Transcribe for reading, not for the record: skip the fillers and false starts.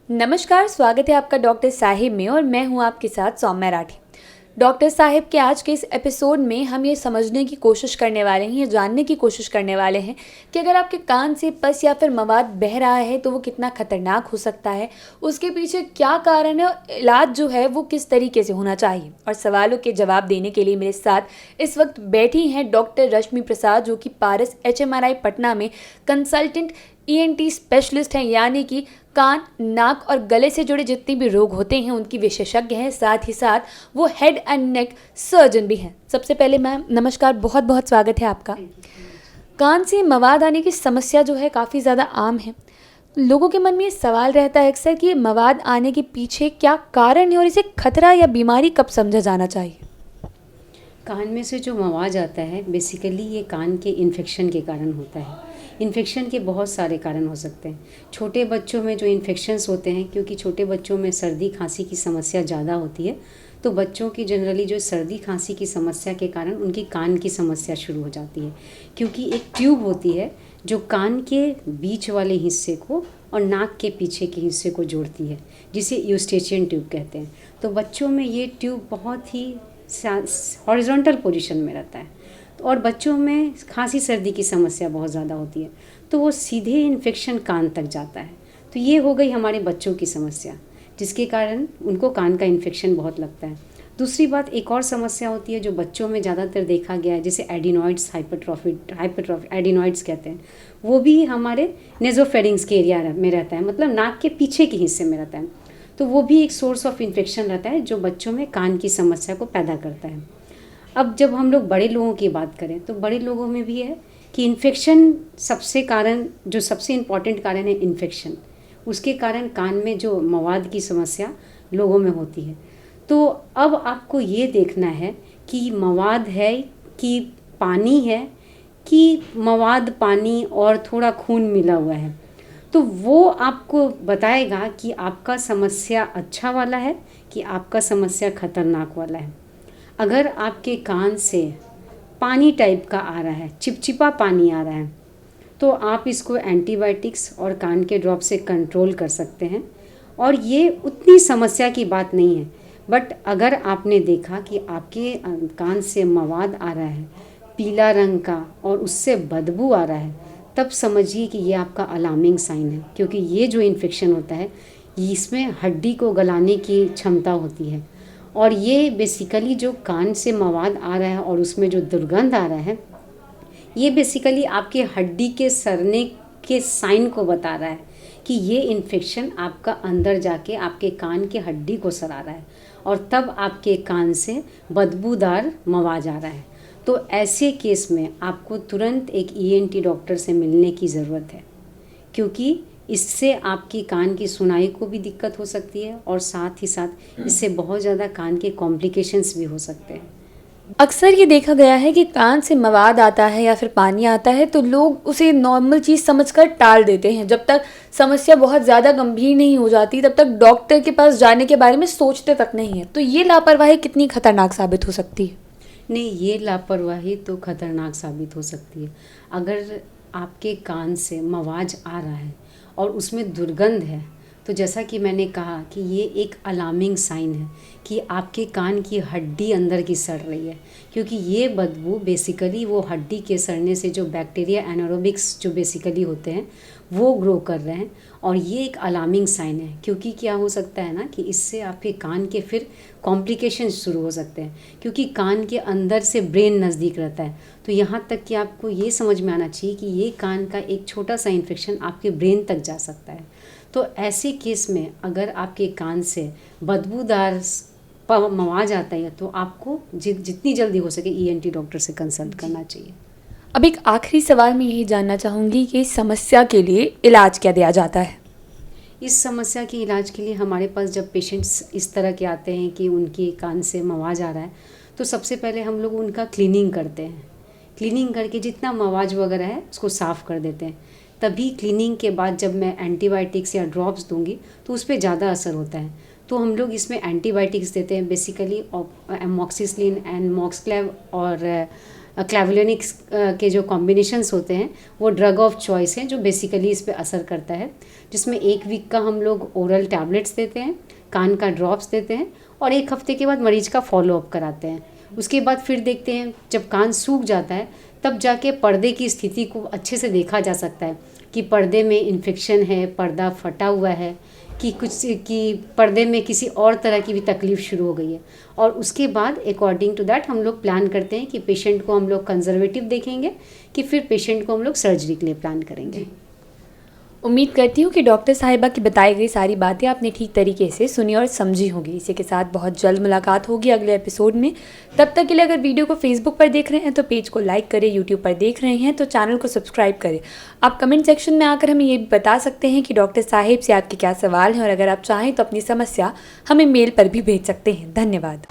नमस्कार, स्वागत है आपका डॉक्टर साहिब में और मैं हूं आपके साथ सौम्या राठी। डॉक्टर साहिब के आज के इस एपिसोड में हम ये समझने की कोशिश करने वाले हैं, ये जानने की कोशिश करने वाले हैं कि अगर आपके कान से पस या फिर मवाद बह रहा है तो वो कितना खतरनाक हो सकता है, उसके पीछे क्या कारण है और इलाज जो है वो किस तरीके से होना चाहिए। और सवालों के जवाब देने के लिए मेरे साथ इस वक्त बैठी हैं डॉक्टर रश्मि प्रसाद, जो कि पारस HMRI पटना में कंसल्टेंट ENT स्पेशलिस्ट हैं, यानी कि कान, नाक और गले से जुड़े जितने भी रोग होते हैं उनकी विशेषज्ञ हैं। साथ ही साथ वो हेड एंड नेक सर्जन भी हैं। सबसे पहले मैम नमस्कार, बहुत बहुत स्वागत है आपका। कान से मवाद आने की समस्या जो है काफ़ी ज़्यादा आम है। लोगों के मन में ये सवाल रहता है अक्सर कि मवाद आने के पीछे क्या कारण है और इसे खतरा या बीमारी कब समझा जाना चाहिए। कान में से जो मवाद आता है बेसिकली ये कान के इन्फेक्शन के कारण होता है। इन्फेक्शन के बहुत सारे कारण हो सकते हैं। छोटे बच्चों में जो इन्फेक्शंस होते हैं, क्योंकि छोटे बच्चों में सर्दी खांसी की समस्या ज़्यादा होती है, तो बच्चों की जनरली जो सर्दी खांसी की समस्या के कारण उनकी कान की समस्या शुरू हो जाती है। क्योंकि एक ट्यूब होती है जो कान के बीच वाले हिस्से को और नाक के पीछे के हिस्से को जोड़ती है, जिसे यूस्टेचियन ट्यूब कहते हैं। तो बच्चों में ये ट्यूब बहुत ही हॉरिजॉन्टल पोजीशन में रहता है, और बच्चों में खांसी सर्दी की समस्या बहुत ज़्यादा होती है, तो वो सीधे इन्फेक्शन कान तक जाता है। तो ये हो गई हमारे बच्चों की समस्या, जिसके कारण उनको कान का इन्फेक्शन बहुत लगता है। दूसरी बात, एक और समस्या होती है जो बच्चों में ज़्यादातर देखा गया है, जिसे एडिनॉइड्स हाइपरट्रॉफी एडिनॉइड्स कहते हैं। वो भी हमारे नेजोफेरिंग्स के एरिया में रहता है, मतलब नाक के पीछे के हिस्से में रहता है। तो वो भी एक सोर्स ऑफ इन्फेक्शन रहता है जो बच्चों में कान की समस्या को पैदा करता है। अब जब हम लोग बड़े लोगों की बात करें तो बड़े लोगों में भी है कि इन्फेक्शन सबसे इम्पॉर्टेंट कारण है इन्फेक्शन। उसके कारण कान में जो मवाद की समस्या लोगों में होती है। तो अब आपको ये देखना है कि मवाद है कि पानी है, कि मवाद पानी और थोड़ा खून मिला हुआ है। तो वो आपको बताएगा कि आपका समस्या अच्छा वाला है कि आपका समस्या खतरनाक वाला है। अगर आपके कान से पानी टाइप का आ रहा है, चिपचिपा पानी आ रहा है, तो आप इसको एंटीबायोटिक्स और कान के ड्रॉप से कंट्रोल कर सकते हैं, और ये उतनी समस्या की बात नहीं है। बट अगर आपने देखा कि आपके कान से मवाद आ रहा है पीला रंग का और उससे बदबू आ रहा है, तब समझिए कि ये आपका अलार्मिंग साइन है। क्योंकि ये जो इन्फेक्शन होता है इसमें हड्डी को गलाने की क्षमता होती है, और ये बेसिकली जो कान से मवाद आ रहा है और उसमें जो दुर्गंध आ रहा है, ये बेसिकली आपके हड्डी के सड़ने के साइन को बता रहा है कि ये इन्फेक्शन आपका अंदर जाके आपके कान के हड्डी को सड़ा रहा है, और तब आपके कान से बदबूदार मवाद आ रहा है। तो ऐसे केस में आपको तुरंत एक ENT डॉक्टर से मिलने की ज़रूरत है, क्योंकि इससे आपकी कान की सुनाई को भी दिक्कत हो सकती है, और साथ ही साथ इससे बहुत ज़्यादा कान के कॉम्प्लिकेशंस भी हो सकते हैं। अक्सर ये देखा गया है कि कान से मवाद आता है या फिर पानी आता है तो लोग उसे नॉर्मल चीज़ समझकर टाल देते हैं। जब तक समस्या बहुत ज़्यादा गंभीर नहीं हो जाती तब तक डॉक्टर के पास जाने के बारे में सोचते तक नहीं है। तो ये लापरवाही कितनी खतरनाक साबित हो सकती है। नहीं, ये लापरवाही तो खतरनाक साबित हो सकती है। अगर आपके कान से मवाद आ रहा है और उसमें दुर्गंध है, तो जैसा कि मैंने कहा कि ये एक अलार्मिंग साइन है कि आपके कान की हड्डी अंदर की सड़ रही है। क्योंकि ये बदबू बेसिकली वो हड्डी के सड़ने से जो बैक्टीरिया एनारोबिक्स जो बेसिकली होते हैं वो ग्रो कर रहे हैं, और ये एक अलार्मिंग साइन है। क्योंकि क्या हो सकता है ना कि इससे आपके कान के फिर कॉम्प्लिकेशन शुरू हो सकते हैं, क्योंकि कान के अंदर से ब्रेन नज़दीक रहता है। तो यहाँ तक कि आपको ये समझ में आना चाहिए कि ये कान का एक छोटा सा इन्फेक्शन आपके ब्रेन तक जा सकता है। तो ऐसे केस में अगर आपके कान से बदबूदार मवाद आता है तो आपको जितनी जल्दी हो सके ENT डॉक्टर से कंसल्ट करना चाहिए। अब एक आखिरी सवाल मैं यही जानना चाहूँगी कि इस समस्या के लिए इलाज क्या दिया जाता है। इस समस्या के इलाज के लिए हमारे पास जब पेशेंट्स इस तरह के आते हैं कि उनके कान से मवाद आ रहा है, तो सबसे पहले हम लोग उनका क्लीनिंग करते हैं। क्लीनिंग करके जितना मवाद वगैरह है उसको साफ़ कर देते हैं। तभी क्लीनिंग के बाद जब मैं एंटीबायोटिक्स या ड्रॉप्स दूंगी तो उस पर ज़्यादा असर होता है। तो हम लोग इसमें एंटीबायोटिक्स देते हैं, बेसिकली एमॉक्सिसिलिन एंड मॉक्सक्लेव और क्लैविलोनिक्स के जो कॉम्बिनेशंस होते हैं वो ड्रग ऑफ चॉइस हैं जो बेसिकली इस पे असर करता है, जिसमें 1 वीक का हम लोग ओरल टैबलेट्स देते हैं, कान का ड्रॉप्स देते हैं और 1 हफ्ते के बाद मरीज का फॉलोअप कराते हैं। उसके बाद फिर देखते हैं जब कान सूख जाता है तब जाके पर्दे की स्थिति को अच्छे से देखा जा सकता है कि पर्दे में इन्फेक्शन है, पर्दा फटा हुआ है, कि पर्दे में किसी और तरह की भी तकलीफ़ शुरू हो गई है। और उसके बाद अकॉर्डिंग टू दैट हम लोग प्लान करते हैं कि पेशेंट को हम लोग कंजर्वेटिव देखेंगे कि फिर पेशेंट को हम लोग सर्जरी के लिए प्लान करेंगे। उम्मीद करती हूँ कि डॉक्टर साहिबा की बताई गई सारी बातें आपने ठीक तरीके से सुनी और समझी होंगी। इसी के साथ बहुत जल्द मुलाकात होगी अगले एपिसोड में। तब तक के लिए अगर वीडियो को फेसबुक पर देख रहे हैं तो पेज को लाइक करें, यूट्यूब पर देख रहे हैं तो चैनल को सब्सक्राइब करें। आप कमेंट सेक्शन में आकर हमें ये भी बता सकते हैं कि डॉक्टर साहिब से आपके क्या सवाल हैं और अगर आप चाहें तो अपनी समस्या हमें मेल पर भी भेज सकते हैं। धन्यवाद।